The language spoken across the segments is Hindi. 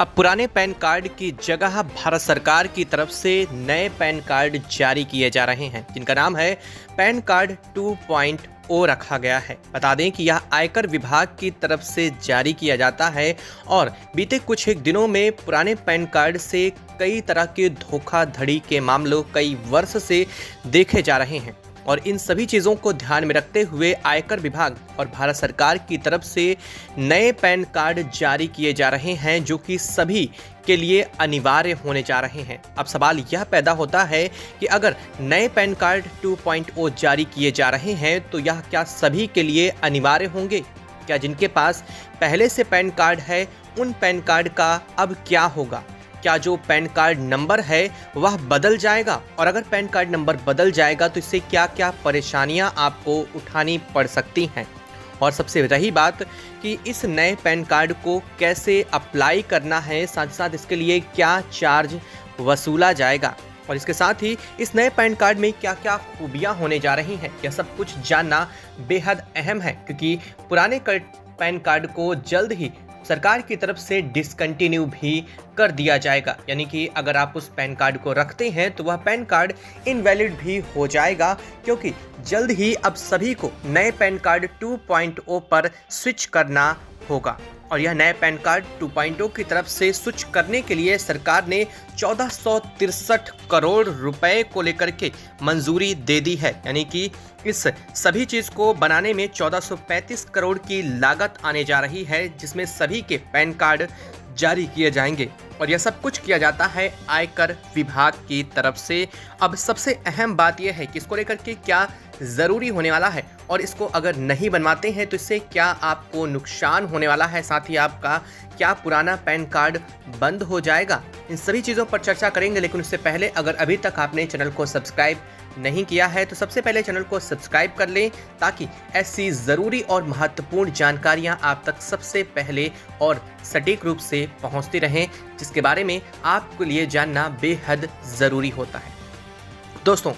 अब पुराने पैन कार्ड की जगह भारत सरकार की तरफ से नए पैन कार्ड जारी किए जा रहे हैं, जिनका नाम है पैन कार्ड 2.0 रखा गया है। बता दें कि यह आयकर विभाग की तरफ से जारी किया जाता है और बीते कुछ एक दिनों में पुराने पैन कार्ड से कई तरह के धोखाधड़ी के मामलों कई वर्ष से देखे जा रहे हैं और इन सभी चीज़ों को ध्यान में रखते हुए आयकर विभाग और भारत सरकार की तरफ से नए पैन कार्ड जारी किए जा रहे हैं, जो कि सभी के लिए अनिवार्य होने जा रहे हैं। अब सवाल यह पैदा होता है कि अगर नए पैन कार्ड 2.0 जारी किए जा रहे हैं तो यह क्या सभी के लिए अनिवार्य होंगे? क्या जिनके पास पहले से पैन कार्ड है उन पैन कार्ड का अब क्या होगा? क्या जो पैन कार्ड नंबर है वह बदल जाएगा? और अगर पैन कार्ड नंबर बदल जाएगा तो इससे क्या क्या परेशानियां आपको उठानी पड़ सकती हैं? और सबसे रही बात कि इस नए पैन कार्ड को कैसे अप्लाई करना है, साथ साथ इसके लिए क्या चार्ज वसूला जाएगा और इसके साथ ही इस नए पैन कार्ड में क्या क्या खूबियाँ होने जा रही हैं, यह सब कुछ जानना बेहद अहम है, क्योंकि पुराने पैन कार्ड को जल्द ही सरकार की तरफ से डिसकंटिन्यू भी कर दिया जाएगा। यानी कि अगर आप उस पैन कार्ड को रखते हैं तो वह पैन कार्ड इनवैलिड भी हो जाएगा, क्योंकि जल्द ही अब सभी को नए पैन कार्ड 2.0 पर स्विच करना होगा। और यह नए पैन कार्ड 2.0 की तरफ से स्विच करने के लिए सरकार ने 1463 करोड़ रुपए को लेकर के मंजूरी दे दी है। यानी कि इस सभी चीज़ को बनाने में 1435 करोड़ की लागत आने जा रही है, जिसमें सभी के पैन कार्ड जारी किए जाएंगे और यह सब कुछ किया जाता है आयकर विभाग की तरफ से। अब सबसे अहम बात यह है कि इसको लेकर के क्या ज़रूरी होने वाला है और इसको अगर नहीं बनवाते हैं तो इससे क्या आपको नुकसान होने वाला है, साथ ही आपका क्या पुराना पैन कार्ड बंद हो जाएगा, इन सभी चीज़ों पर चर्चा करेंगे। लेकिन उससे पहले अगर अभी तक आपने चैनल को सब्सक्राइब नहीं किया है तो सबसे पहले चैनल को सब्सक्राइब कर लें, ताकि ऐसी ज़रूरी और महत्वपूर्ण जानकारियां आप तक सबसे पहले और सटीक रूप से पहुंचती रहें, जिसके बारे में आपके लिए जानना बेहद ज़रूरी होता है। दोस्तों,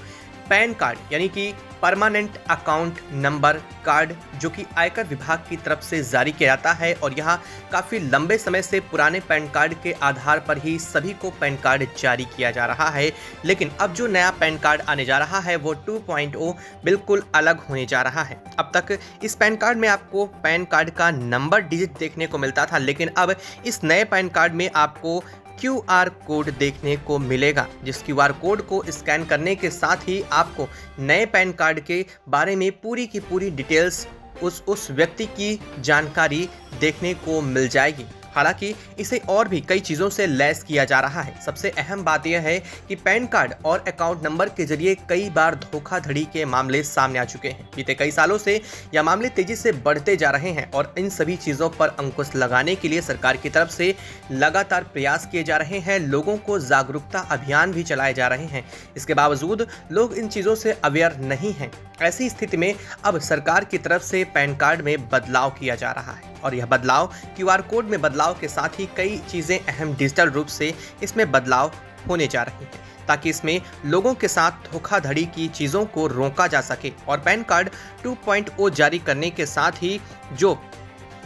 पैन कार्ड यानी कि परमानेंट अकाउंट नंबर कार्ड, जो कि आयकर विभाग की तरफ से जारी किया जाता है और यहाँ काफ़ी लंबे समय से पुराने पैन कार्ड के आधार पर ही सभी को पैन कार्ड जारी किया जा रहा है। लेकिन अब जो नया पैन कार्ड आने जा रहा है वो 2.0 बिल्कुल अलग होने जा रहा है। अब तक इस पैन कार्ड में आपको पैन कार्ड का नंबर डिजिट देखने को मिलता था, लेकिन अब इस नए पैन कार्ड में आपको QR कोड देखने को मिलेगा, जिस QR कोड को स्कैन करने के साथ ही आपको नए पैन कार्ड के बारे में पूरी की पूरी डिटेल्स उस व्यक्ति की जानकारी देखने को मिल जाएगी। हालांकि इसे और भी कई चीज़ों से लैस किया जा रहा है। सबसे अहम बात यह है कि पैन कार्ड और अकाउंट नंबर के जरिए कई बार धोखाधड़ी के मामले सामने आ चुके हैं। बीते कई सालों से यह मामले तेजी से बढ़ते जा रहे हैं और इन सभी चीज़ों पर अंकुश लगाने के लिए सरकार की तरफ से लगातार प्रयास किए जा रहे हैं। लोगों को जागरूकता अभियान भी चलाए जा रहे हैं। इसके बावजूद लोग इन चीज़ों से अवेयर नहीं हैं। ऐसी स्थिति में अब सरकार की तरफ से पैन कार्ड में बदलाव किया जा रहा है और यह बदलाव QR कोड में बदलाव के साथ ही कई चीज़ें अहम डिजिटल रूप से इसमें बदलाव होने जा रही हैं, ताकि इसमें लोगों के साथ धोखाधड़ी की चीज़ों को रोका जा सके। और पैन कार्ड 2.0 जारी करने के साथ ही जो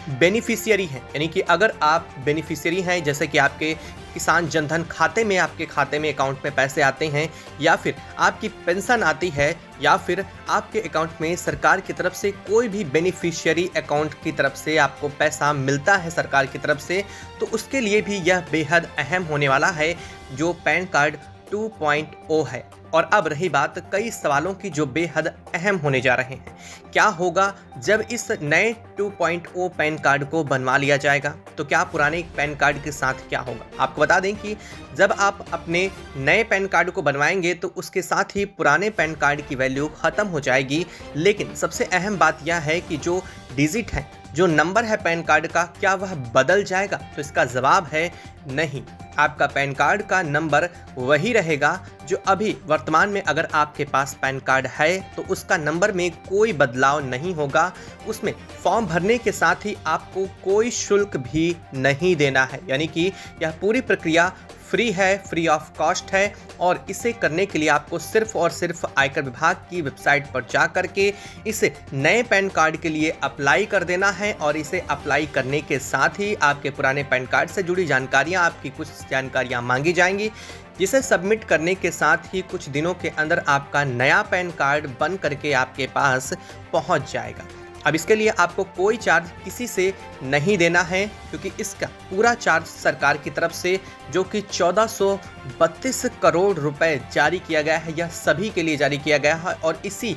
बेनिफिशियरी हैं, यानी कि अगर आप बेनिफिशियरी हैं, जैसे कि आपके किसान जनधन खाते में आपके खाते में अकाउंट में पैसे आते हैं, या फिर आपकी पेंशन आती है, या फिर आपके अकाउंट में सरकार की तरफ से कोई भी बेनिफिशियरी अकाउंट की तरफ से आपको पैसा मिलता है सरकार की तरफ से, तो उसके लिए भी यह बेहद अहम होने वाला है जो पैन कार्ड 2.0 है। और अब रही बात कई सवालों की जो बेहद अहम होने जा रहे हैं। क्या होगा जब इस नए 2.0 पैन कार्ड को बनवा लिया जाएगा, तो क्या पुराने पैन कार्ड के साथ क्या होगा? आपको बता दें कि जब आप अपने नए पैन कार्ड को बनवाएंगे तो उसके साथ ही पुराने पैन कार्ड की वैल्यू ख़त्म हो जाएगी। लेकिन सबसे अहम बात यह है कि जो डिजिट है, जो नंबर है पैन कार्ड का, क्या वह बदल जाएगा? तो इसका जवाब है नहीं। आपका पैन कार्ड का नंबर वही रहेगा जो अभी वर्तमान में अगर आपके पास पैन कार्ड है तो उसका नंबर में कोई बदलाव नहीं होगा। उसमें फॉर्म भरने के साथ ही आपको कोई शुल्क भी नहीं देना है, यानी कि यह पूरी प्रक्रिया फ्री है, फ्री ऑफ कॉस्ट है और इसे करने के लिए आपको सिर्फ और सिर्फ आयकर विभाग की वेबसाइट पर जा करके इस नए पैन कार्ड के लिए अप्लाई कर देना है और इसे अप्लाई करने के साथ ही आपके पुराने पैन कार्ड से जुड़ी जानकारियां, आपकी कुछ जानकारियां मांगी जाएंगी, जिसे सबमिट करने के साथ ही कुछ दिनों के अंदर आपका नया पैन कार्ड बन करके आपके पास पहुंच जाएगा। अब इसके लिए आपको कोई चार्ज किसी से नहीं देना है, क्योंकि इसका पूरा चार्ज सरकार की तरफ से जो कि 1432 करोड़ रुपए जारी किया गया है, यह सभी के लिए जारी किया गया है और इसी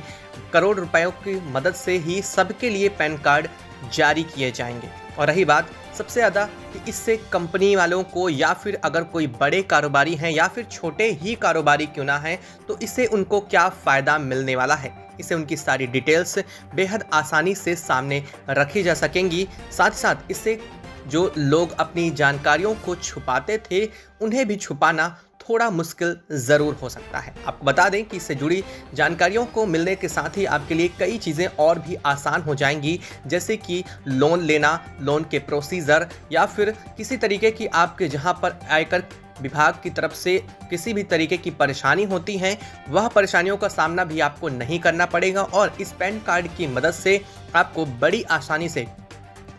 करोड़ रुपयों की मदद से ही सबके लिए पैन कार्ड जारी किए जाएंगे। और रही बात सबसे ज़्यादा कि इससे कंपनी वालों को या फिर अगर कोई बड़े कारोबारी हैं या फिर छोटे ही कारोबारी क्यों ना हैं, तो इससे उनको क्या फ़ायदा मिलने वाला है, इससे उनकी सारी डिटेल्स बेहद आसानी से सामने रखी जा सकेंगी। साथ ही साथ इससे जो लोग अपनी जानकारियों को छुपाते थे उन्हें भी छुपाना थोड़ा मुश्किल ज़रूर हो सकता है। आपको बता दें कि इससे जुड़ी जानकारियों को मिलने के साथ ही आपके लिए कई चीज़ें और भी आसान हो जाएंगी, जैसे कि लोन लेना, लोन के प्रोसीजर या फिर किसी तरीके की आपके जहां पर आयकर विभाग की तरफ से किसी भी तरीके की परेशानी होती है, वह परेशानियों का सामना भी आपको नहीं करना पड़ेगा और इस पैन कार्ड की मदद से आपको बड़ी आसानी से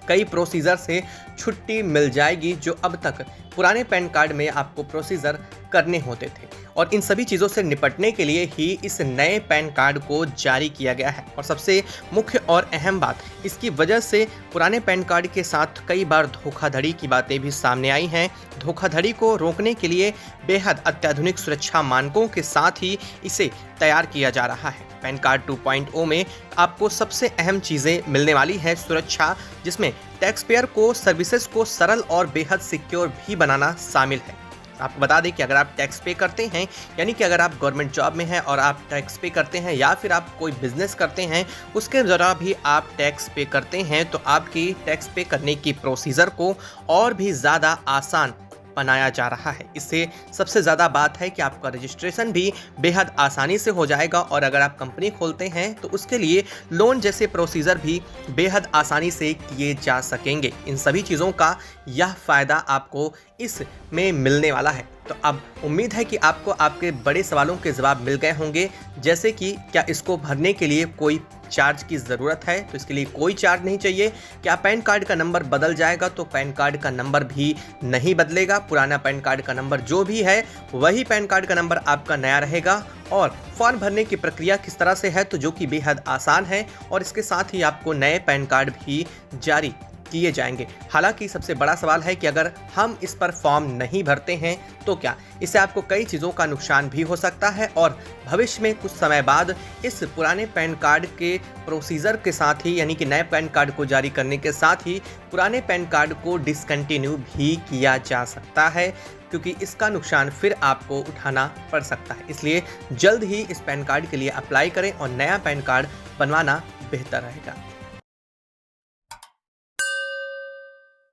कई प्रोसीजर से छुट्टी मिल जाएगी, जो अब तक पुराने पैन कार्ड में आपको प्रोसीजर करने होते थे। और इन सभी चीज़ों से निपटने के लिए ही इस नए पैन कार्ड को जारी किया गया है। और सबसे मुख्य और अहम बात, इसकी वजह से पुराने पैन कार्ड के साथ कई बार धोखाधड़ी की बातें भी सामने आई हैं। धोखाधड़ी को रोकने के लिए बेहद अत्याधुनिक सुरक्षा मानकों के साथ ही इसे तैयार किया जा रहा है। पैन कार्ड 2.0 में आपको सबसे अहम चीज़ें मिलने वाली है सुरक्षा, जिसमें टैक्स पेयर को सर्विसेज को सरल और बेहद सिक्योर भी बनाना शामिल है। आपको बता दें कि अगर आप टैक्स पे करते हैं, यानी कि अगर आप गवर्नमेंट जॉब में हैं और आप टैक्स पे करते हैं या फिर आप कोई बिजनेस करते हैं, उसके दौरान भी आप टैक्स पे करते हैं, तो आपकी टैक्स पे करने की प्रोसीजर को और भी ज़्यादा आसान बनाया जा रहा है। इससे सबसे ज़्यादा बात है कि आपका रजिस्ट्रेशन भी बेहद आसानी से हो जाएगा और अगर आप कंपनी खोलते हैं तो उसके लिए लोन जैसे प्रोसीजर भी बेहद आसानी से किए जा सकेंगे। इन सभी चीज़ों का यह फ़ायदा आपको इसमें मिलने वाला है। तो अब उम्मीद है कि आपको आपके बड़े सवालों के जवाब मिल गए होंगे, जैसे कि क्या इसको भरने के लिए कोई चार्ज की ज़रूरत है, तो इसके लिए कोई चार्ज नहीं चाहिए। क्या पैन कार्ड का नंबर बदल जाएगा, तो पैन कार्ड का नंबर भी नहीं बदलेगा। पुराना पैन कार्ड का नंबर जो भी है वही पैन कार्ड का नंबर आपका नया रहेगा। और फॉर्म भरने की प्रक्रिया किस तरह से है, तो जो कि बेहद आसान है और इसके साथ ही आपको नए पैन कार्ड भी जारी किए जाएंगे। हालांकि सबसे बड़ा सवाल है कि अगर हम इस पर फॉर्म नहीं भरते हैं तो क्या इससे आपको कई चीज़ों का नुकसान भी हो सकता है और भविष्य में कुछ समय बाद इस पुराने पैन कार्ड के प्रोसीजर के साथ ही, यानी कि नए पैन कार्ड को जारी करने के साथ ही पुराने पैन कार्ड को डिसकंटिन्यू भी किया जा सकता है, क्योंकि इसका नुकसान फिर आपको उठाना पड़ सकता है। इसलिए जल्द ही इस पैन कार्ड के लिए अप्लाई करें और नया पैन कार्ड बनवाना बेहतर रहेगा।